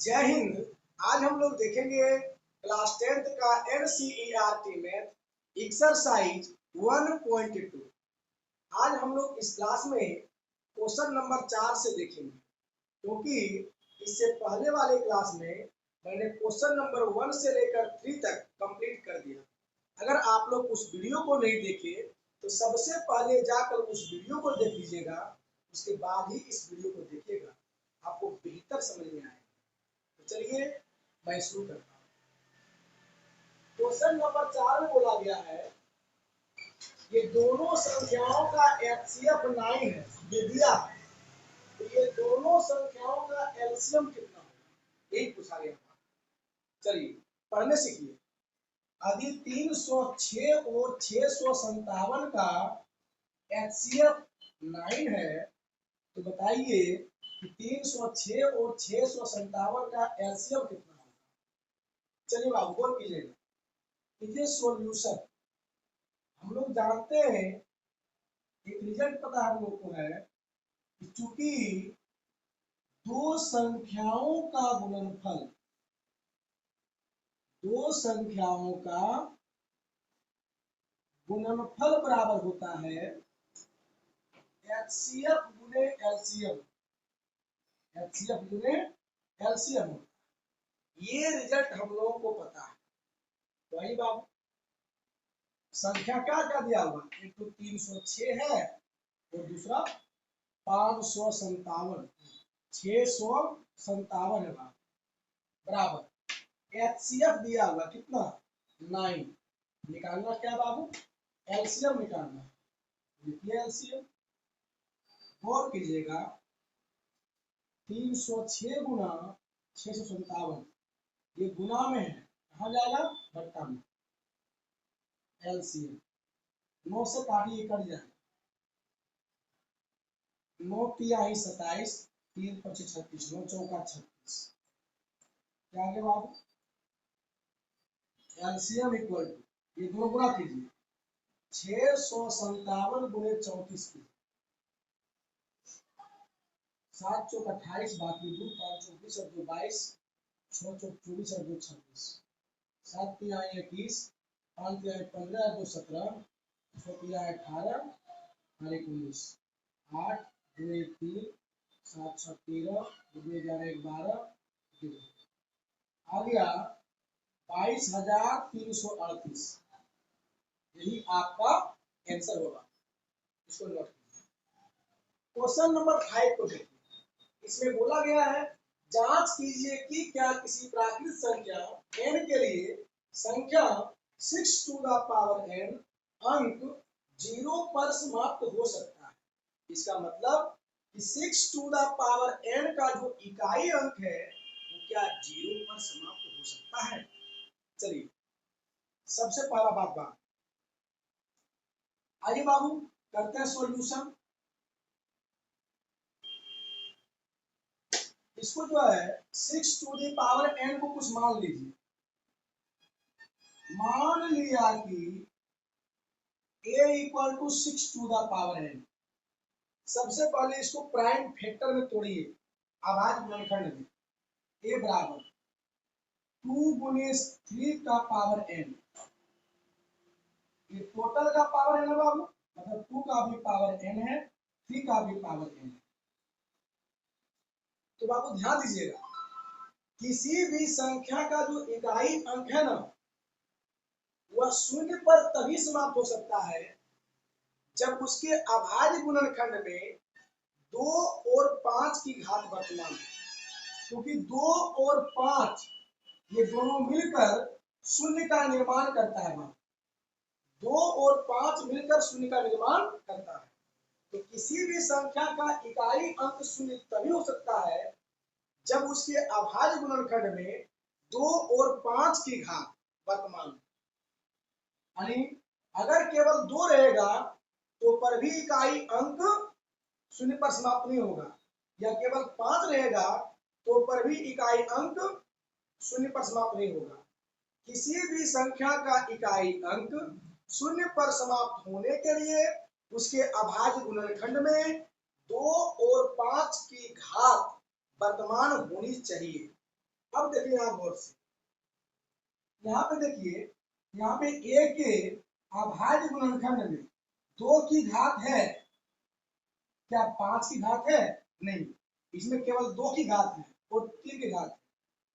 जय हिंद। आज हम लोग देखेंगे क्लास 10th का NCERT मैथ एक्सरसाइज 1.2। आज हम लोग इस क्लास में क्वेश्चन नंबर 4 से देखेंगे, क्योंकि इससे पहले वाले क्लास में मैंने क्वेश्चन नंबर 1 से लेकर 3 तक कंप्लीट कर दिया। अगर आप लोग उस वीडियो को नहीं देखे तो सबसे पहले जाकर उस वीडियो को देख लीजिएगा, उसके बाद ही इस वीडियो को देखिएगा, आपको बेहतर समझ में आएगा। तो चलिए मैं शुरू करता हूँ। क्वेश्चन नंबर 4 में बोला गया है ये दोनों संख्याओं का एचसीएफ 9 है, ये दिया है। तो ये दोनों संख्याओं का एलसीएम कितना होगा, यही पूछा गया था। चलिए पढ़ने सीखिए। यदि 306 और 657 का एचसीएफ 9 है तो बताइए कि 306 और 657 का एलसीएम कितना होगा। चलिए बाबू गौर कीजिएगा, ये सॉल्यूशन हम लोग जानते हैं, एक रिजल्ट पता हम लोग को है कि चूंकि दो संख्याओं का गुणनफल बराबर होता है एचसीएफ गुने एलसीएम। ये रिजल्ट हम लोगों को पता है। वही बाबू संख्या क्या क्या दिया हुआ, एक तो 306 है और दूसरा 557, 657 है बाबू, बराबर एचसीएफ दिया हुआ कितना 9। निकालना क्या बाबू, एलसीएम निकालना। लिखिए एलसीएम, गौर कीजिएगा 306 गुना 657, ये गुना में है, कहा जाएगा बट्टा में। एलसीएम 9 से काटिए कट जाएगा, 9 तिहाई 27, 3 25 36, 9 चौका 36। क्या आगे बाबू, एलसीएम इक्वल टू, ये दोनों गुणा कीजिए, 657 गुणे 34 की 7 चौक 28, बाकी 2 5 24 और 2 22, 6 चौक 24 और 2 26, 7 तिहाई 21, 5 तिहाई 15 और 2 17, 6 तिहाई 18 और 1 19, 8 2 1 3, 7 6 13, 2 11 1 12, आ गया 22,338। यही आपका आंसर होगा, इसको नोट कीजिए। क्वेश्चन नंबर 5 को देखिए। इसमें बोला गया है जांच कीजिए कि क्या किसी प्राकृत संख्या n के लिए संख्या 6 टू द पावर n अंक 0 पर समाप्त हो सकता है। इसका मतलब कि 6 टू द पावर n का जो इकाई अंक है वो क्या 0 पर समाप्त हो सकता है। चलिए सबसे पहला बात आइए बाबू करते हैं सॉल्यूशन। इसको जो है 6 टू द पावर n को कुछ मान लीजिए, मान लिया कि a equal to 6 to the power n। सबसे पहले इसको प्राइम फैक्टर में तोड़िए, अभाज्य गुणनखंड में। a बराबर 2 गुने 3 का पावर n, ये टोटल का पावर n है बाबू, मतलब 2 का भी पावर n है, 3 का भी पावर n है। तो बाबू ध्यान दीजिएगा, किसी भी संख्या का जो इकाई अंक है ना, वह शून्य पर तभी समाप्त हो सकता है जब उसके अभाज्य गुणनखंड में 2 और 5 की घात वर्तमान है। क्योंकि 2 और 5 ये दोनों मिलकर शून्य का निर्माण करता है। 2 और 5 मिलकर शून्य का निर्माण करता है। तो किसी भी संख्या का इकाई अंक शून्य तभी हो सकता है जब उसके अभाज्य गुणनखंड में 2 और 5 की घात वर्तमान। यानी अगर केवल 2 रहेगा तो पर भी इकाई अंक शून्य पर समाप्त नहीं होगा, या केवल 5 रहेगा तो पर भी इकाई अंक शून्य पर समाप्त नहीं होगा। किसी भी संख्या का इकाई अंक शून्य पर समाप्त होने के लिए उसके अभाज्य गुणनखंड में 2 और 5 की घात वर्तमान होनी चाहिए। अब देखिए यहाँ गौर से, यहाँ पे देखिए, यहाँ पे a के अभाज्य गुणनखंड में 2 की घात है, क्या 5 की घात है? नहीं, इसमें केवल 2 की घात है और 3 की घात है,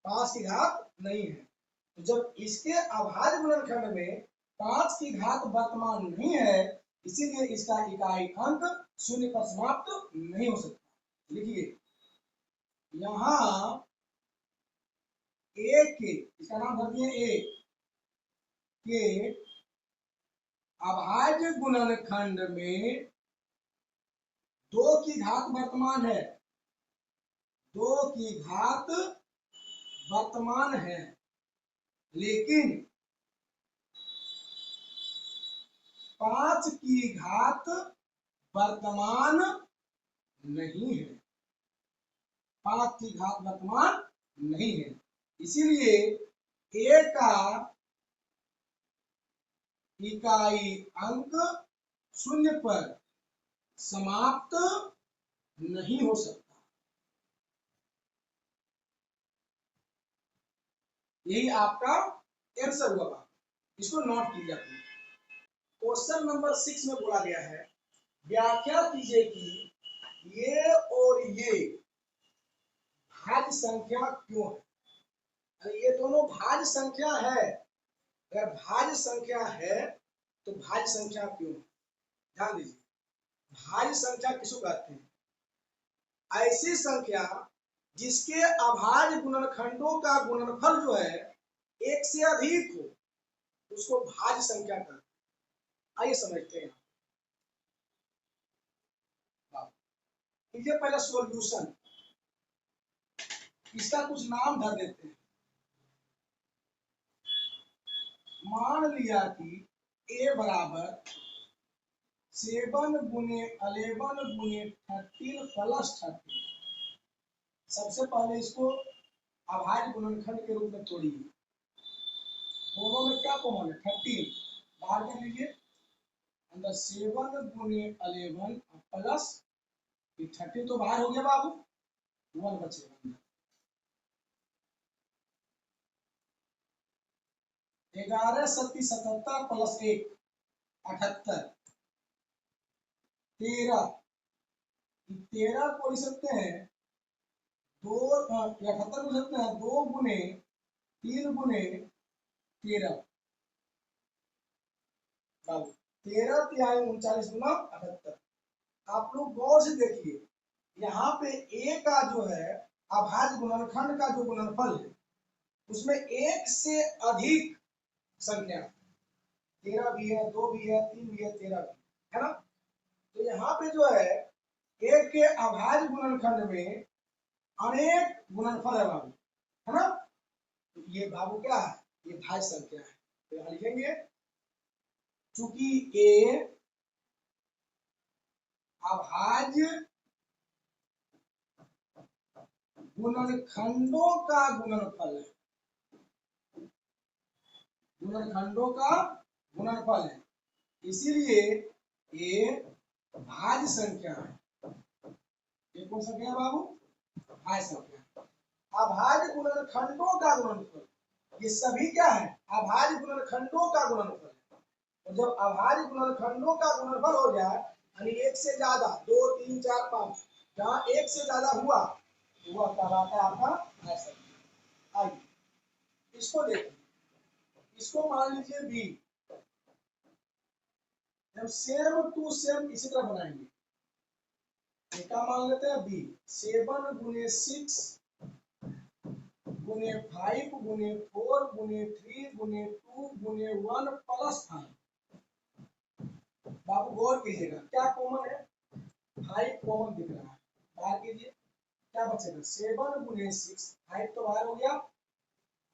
5 की घात नहीं है। तो जब इसके अभाज्य गुणनखंड में 5 की घात वर्तमान नहीं है, इसीलिए इसका इकाई अंक 0 पर समाप्त नहीं हो सकता। लिखिए यहाँ a के, इसका नाम भर दिए a के अभाज्य गुणनखंड में 2 की घात वर्तमान है, 2 की घात वर्तमान है, लेकिन 5 की घात वर्तमान नहीं है, 5 की घात वर्तमान नहीं है, इसीलिए a का इकाई अंक 0 पर समाप्त नहीं हो सकता। यही आपका आंसर हुआ। इसको नोट कीजिए अपने। क्वेश्चन नंबर 6 में बोला गया है, व्याख्या कीजिए कि ये और ये भाज्य संख्या क्यों है। अरे ये दोनों भाज्य संख्या है, अगर भाज्य संख्या है तो भाज्य संख्या क्यों है? ध्यान दीजिए, भाज्य संख्या किसको कहते हैं? ऐसी संख्या जिसके अभाज्य गुणनखंडों का गुणनफल जो है 1 से अधिक हो, उसको भाज्य संख्या कहते हैं। आइए समझते हैं। कीजिए पहले सॉल्यूशन, इसका कुछ नाम धर देते हैं। मान लिया कि a बराबर 7 गुने 11 गुने 13 प्लस 13। सबसे पहले इसको अभाज्य गुणनखंड के रूप में तोड़िए। दोनों में क्या कॉमन है? 13 बाहर कर लीजिए। अंदर 7 गुने 11 प्लस 13 तो बाहर हो गया बाबू, 1 बचेगा। 11 सत्ती 77 प्लस 1 78, 13 को लिख सकते हैं 2, 78 को लिख सकते हैं 2 गुने 3 गुने 13 बाबू, 13 तिहाई 39 गुना 78। आप लोग गौर से देखिए, यहाँ पे a का जो है अभाज्य गुणनखंड का जो गुणनफल है, उसमें 1 से अधिक संख्या, 13 भी है, 2 भी है, 3 भी है, 13 भी है ना। तो यहाँ पे जो है एक के अभाज्य गुणनखंड में अनेक गुणनफल है बाबू, है ना। तो ये बाबू क्या है? ये भाज्य संख्या है। तो यहाँ लिखेंगे चूंकि a अभाज्य गुणनखंडों का गुणनफल है, गुणनखंडों का गुणनफल है, इसीलिए ये भाज्य संख्या है। ये कौन संख्या है बाबू? भाज्य संख्या। अभाज्य गुणनखंडों का गुणनफल, ये सभी क्या है? अभाज्य गुणनखंडों का गुणनफल। और जब अभाज्य गुणनखंडों का गुणनफल हो जाए, यानी 1 से ज्यादा, 2 3 4 5, जहाँ 1 से ज्यादा हुआ वह कहलाता है आपका भाज्य संख्या। आइए इसको देखिए, इसको मान लीजिए b, जब सेम टू सेम इसी तरह बनाएंगे। क्या मान लेते हैं? b 7 गुने 6 गुने 5 गुने 4 गुने 3 गुने 2 गुने 1 प्लस 5। बाबू गौर कीजिएगा, क्या कॉमन है? 5 कॉमन दिख रहा है, बाहर कीजिए, क्या बचेगा? 7 गुने 6, 5 तो बाहर हो गया,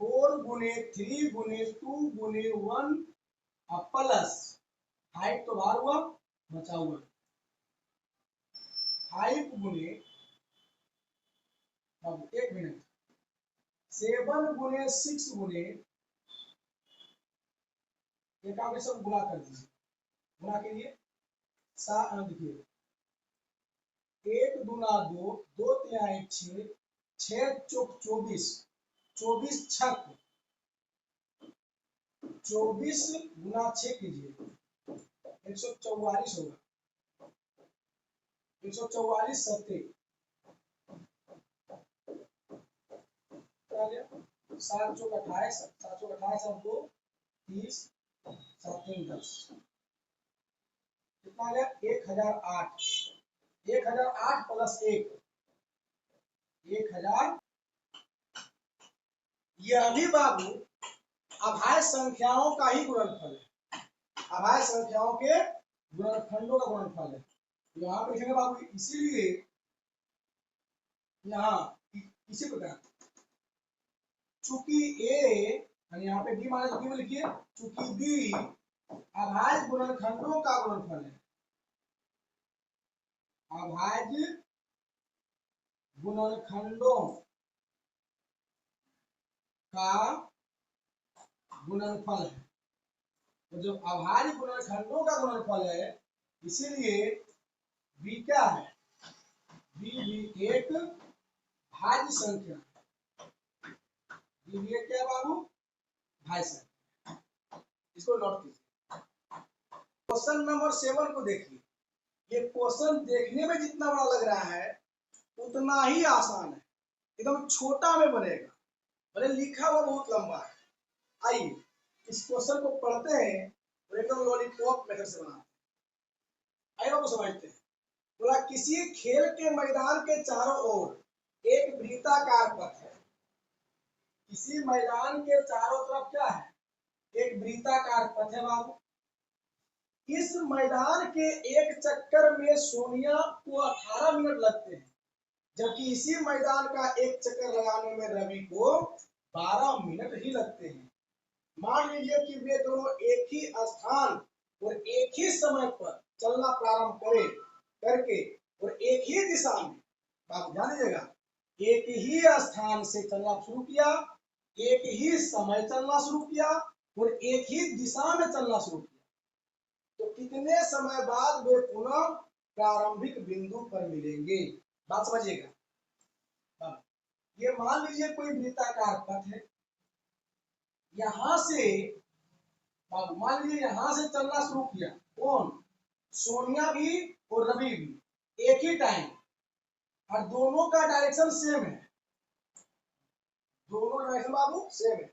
4 गुने 3 गुने 2 गुने 1 प्लस 5 तो बाहर हुआ, बचा हुआ 5 गुने, अब 1 मिनट, 7 गुने 6 गुने, ये काम सब गुणा कर दीजिए, गुणा कीजिए, देखिए 1 दूना 2, 2 तिहाई 6, 6 चौक 24, 24 छक 24 गुना 6 कीजिए 144 होगा 144 सत्ते 7 चौक 28 7 चौक 28 हमको 30 7 3 10 कितना आ गया 1008 1008 प्लस 1 1000 यह भी बाबू अभाज्य संख्याओं का ही गुणनफल है अभाज्य संख्याओं के गुणनखंडों का गुणनफल है यहाँ पे लिखेंगे बाबू इसीलिए यहाँ इसी प्रकार चूंकि ए यहाँ पे डी माने तो डी में लिखिए चूंकि बी अभाज्य गुणनखंडों का गुणनफल है अभाज्य गुणनखंडों का गुणनफल है तो जो अभाज्य गुणनखंडों का गुणनफल है इसीलिए बी क्या है बी भी एक भाज्य संख्या बी क्या है बाबू भाज्य संख्या इसको नोट कीजिए क्वेश्चन नंबर 7 को देखिए ये क्वेश्चन देखने में जितना बड़ा लग रहा है उतना ही आसान है एकदम छोटा में बनेगा भले लिखा हुआ बहुत लंबा है आइए इस क्वेश्चन को पढ़ते हैं और एकदम लॉलीपॉप मेथड से बनाते हैं आइए वो समझते हैं बोला किसी खेल के मैदान के चारों ओर एक वृत्ताकार पथ है किसी मैदान के चारों तरफ क्या है एक वृत्ताकार पथ है बाबू इस मैदान के एक चक्कर में सोनिया को 18 मिनट लगते हैं जबकि इसी मैदान का एक चक्कर लगाने में रवि को 12 मिनट ही लगते हैं मान लीजिए कि वे दोनों एक ही स्थान और एक ही समय पर चलना प्रारंभ करके और एक ही दिशा में आप ध्यान दीजिएगा एक ही स्थान से चलना शुरू किया एक ही समय चलना शुरू किया और एक ही दिशा में चलना शुरू किया तो कितने समय बाद वे पुनः प्रारंभिक बिंदु पर मिलेंगे बात समझिएगा ये मान लीजिए कोई वृत्ताकार पथ है यहां से मान लीजिए यहां से चलना शुरू किया कौन सोनिया भी और रवि भी एक ही टाइम और दोनों का डायरेक्शन सेम है दोनों डायरेक्शन बाबू सेम है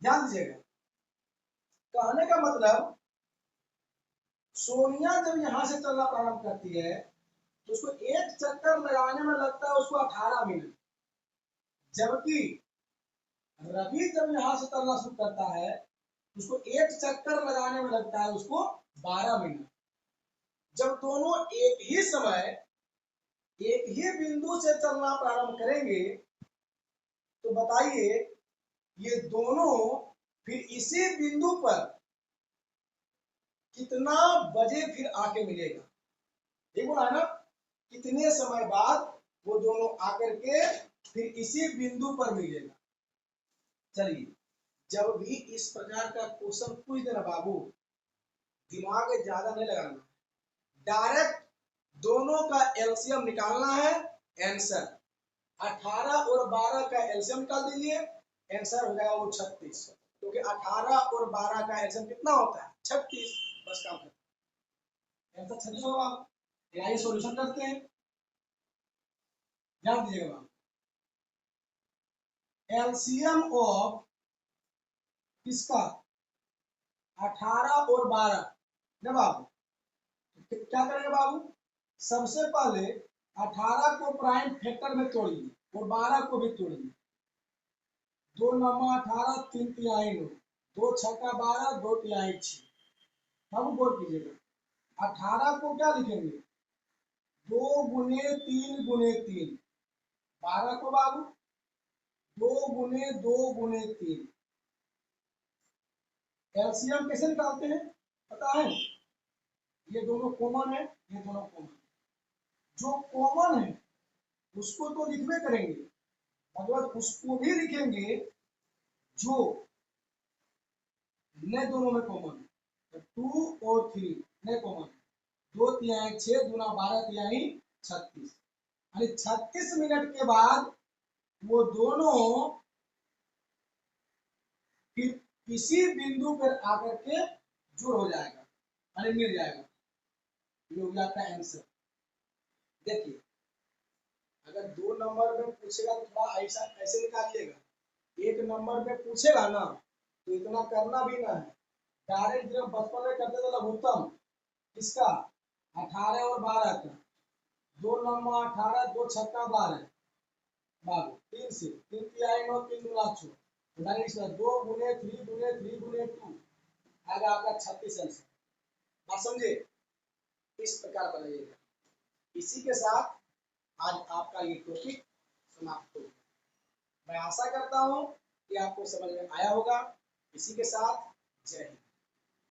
ध्यान दीजिएगा कहने का मतलब सोनिया जब यहां से चलना प्रारंभ करती है तो उसको एक चक्कर लगाने में लगता है उसको 18 मिनट जबकि रवि जब यहां से चलना शुरू करता है उसको एक चक्कर लगाने में लगता है उसको 12 मिनट जब दोनों एक ही समय एक ही बिंदु से चलना प्रारंभ करेंगे तो बताइए ये दोनों फिर इसी बिंदु पर कितना बजे फिर आके मिलेगा ठीक बोला है ना कितने समय बाद वो दोनों आकर के फिर इसी बिंदु पर मिलेगा चलिए जब भी इस प्रकार का क्वेश्चन पूछ देना बाबू दिमाग ज्यादा नहीं लगाना डायरेक्ट दोनों का एलसीएम निकालना है आंसर 18 और 12 का एलसीएम निकाल दीजिए आंसर हो जाएगा वो 36 क्योंकि 18 और 12 का एलसीएम कितना होता है 36 बस काम करते आंसर 36 होगा आइए सॉल्यूशन करते हैं ध्यान दीजिएगा एलसीएम ऑफ किसका 18 और 12 ना बाबू क्या करेंगे बाबू सबसे पहले 18 को प्राइम फैक्टर में तोड़िए और 12 को भी तोड़िए 2 9 18 3 तिहाई 9 2 छक्का 12 2 तिहाई 6 बाबू बोल कीजिएगा 18 को क्या लिखेंगे 2 गुने 3 गुने 3 12 को बाबू 2 गुने 2 गुने 3 एलसीएम कैसे निकालते हैं पता है ये दोनों कॉमन है ये दोनों कॉमन जो कॉमन है उसको तो लिखवे करेंगे मतलब उसको भी लिखेंगे जो नए दोनों में कॉमन है 2 और 3 नए कॉमन 2 तिहाई 6 दूना 12 तिहाई 36 यानी 36 मिनट के बाद वो दोनों किसी बिंदु पर आकर के जुड़ हो जाएगा, यानी मिल जाएगा। ये हो गया आपका आंसर। देखिए अगर 2 नंबर में पूछेगा तो थोड़ा ऐसा ऐसे निकालिएगा, 1 नंबर में पूछेगा ना तो इतना करना भी ना है, डायरेक्ट जब बचपन में करते थे लघुत्तम किसका 18 और 12 का, 2 नंबर 18, 2 छक्का 12, बाबू 3 से 3 तिहाई 9, 3 दूना 6, 2 गुने 3 गुने 3 गुने 2 आएगा आपका 36 आंसर। बात समझे? इस प्रकार बनाइएगा। इसी के साथ आज आपका ये टॉपिक समाप्त हो गया। मैं आशा करता हूं कि आपको समझ में आया होगा। इसी के साथ जय हिंद।